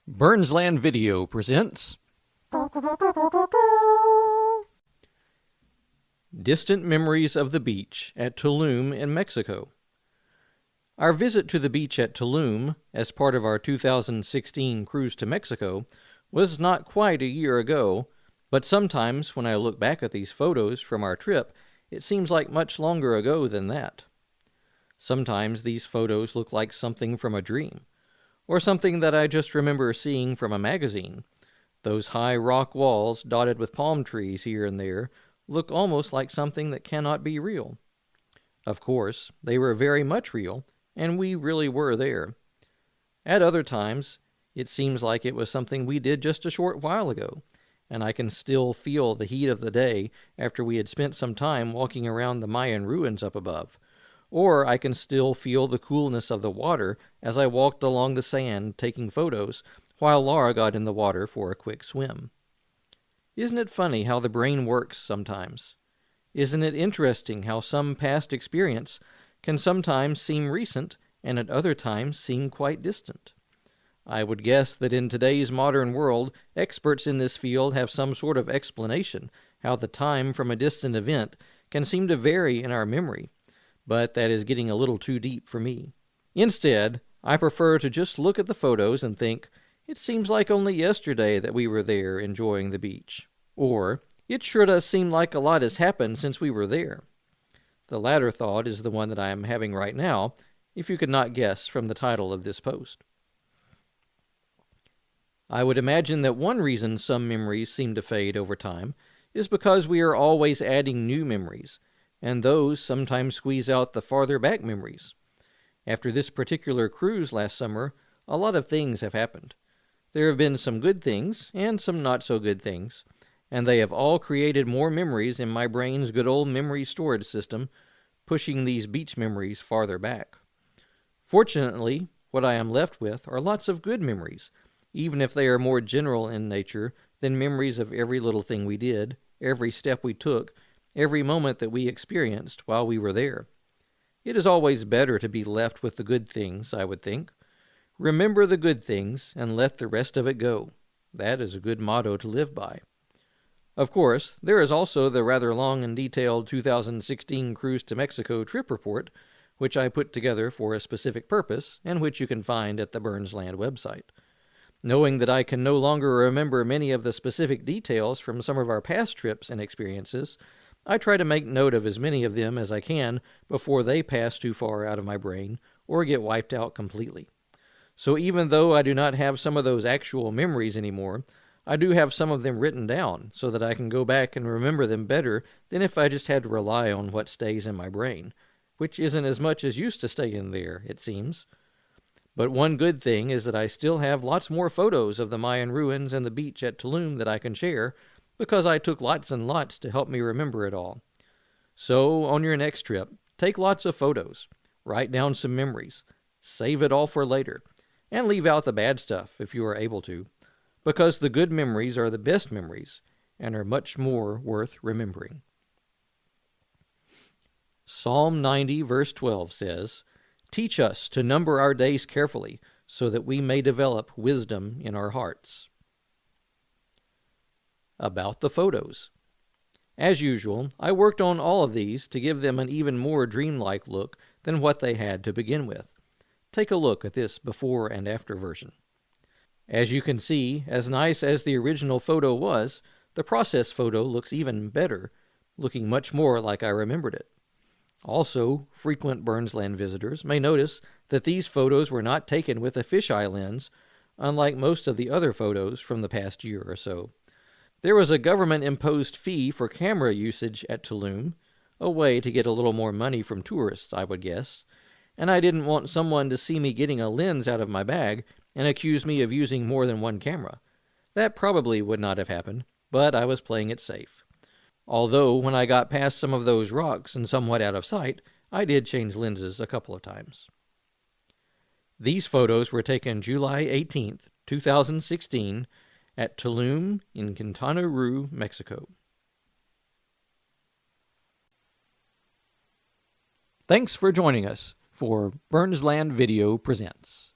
Burnsland Video presents Distant Memories of the Beach at Tulum in Mexico. Our visit to the beach at Tulum, as part of our 2016 cruise to Mexico, was not quite a year ago, but sometimes when I look back at these photos from our trip, it seems like much longer ago than that. Sometimes these photos look like something from a dream, or something that I just remember seeing from a magazine. Those high rock walls dotted with palm trees here and there look almost like something that cannot be real. Of course, they were very much real, and we really were there. At other times, it seems like it was something we did just a short while ago, and I can still feel the heat of the day after we had spent some time walking around the Mayan ruins up above. Or I can still feel the coolness of the water as I walked along the sand taking photos while Laura got in the water for a quick swim. Isn't it funny how the brain works sometimes? Isn't it interesting how some past experience can sometimes seem recent and at other times seem quite distant? I would guess that in today's modern world, experts in this field have some sort of explanation how the time from a distant event can seem to vary in our memory, but that is getting a little too deep for me. Instead, I prefer to just look at the photos and think, it seems like only yesterday that we were there enjoying the beach. Or, it sure does seem like a lot has happened since we were there. The latter thought is the one that I am having right now, if you could not guess from the title of this post. I would imagine that one reason some memories seem to fade over time is because we are always adding new memories, and those sometimes squeeze out the farther back memories. After this particular cruise last summer, a lot of things have happened. There have been some good things and some not so good things, and they have all created more memories in my brain's good old memory storage system, pushing these beach memories farther back. Fortunately, what I am left with are lots of good memories, even if they are more general in nature than memories of every little thing we did, every step we took, every moment that we experienced while we were there. It is always better to be left with the good things, I would think. Remember the good things and let the rest of it go. That is a good motto to live by. Of course, there is also the rather long and detailed 2016 Cruise to Mexico trip report, which I put together for a specific purpose and which you can find at the Burnsland website. Knowing that I can no longer remember many of the specific details from some of our past trips and experiences, I try to make note of as many of them as I can before they pass too far out of my brain or get wiped out completely. So even though I do not have some of those actual memories anymore, I do have some of them written down so that I can go back and remember them better than if I just had to rely on what stays in my brain, which isn't as much as used to stay in there, it seems. But one good thing is that I still have lots more photos of the Mayan ruins and the beach at Tulum that I can share, because I took lots and lots to help me remember it all. So, on your next trip, take lots of photos, write down some memories, save it all for later, and leave out the bad stuff if you are able to, because the good memories are the best memories and are much more worth remembering. Psalm 90 verse 12 says, "Teach us to number our days carefully, so that we may develop wisdom in our hearts." About the photos. As usual, I worked on all of these to give them an even more dreamlike look than what they had to begin with. Take a look at this before and after version. As you can see, as nice as the original photo was, the process photo looks even better, looking much more like I remembered it. Also, frequent Burnsland visitors may notice that these photos were not taken with a fisheye lens, unlike most of the other photos from the past year or so. There was a government-imposed fee for camera usage at Tulum, a way to get a little more money from tourists, I would guess, and I didn't want someone to see me getting a lens out of my bag and accuse me of using more than one camera. That probably would not have happened, but I was playing it safe. Although, when I got past some of those rocks and somewhat out of sight, I did change lenses a couple of times. These photos were taken July 18th, 2016, at Tulum in Quintana Roo, Mexico. Thanks for joining us for Burnsland Video Presents.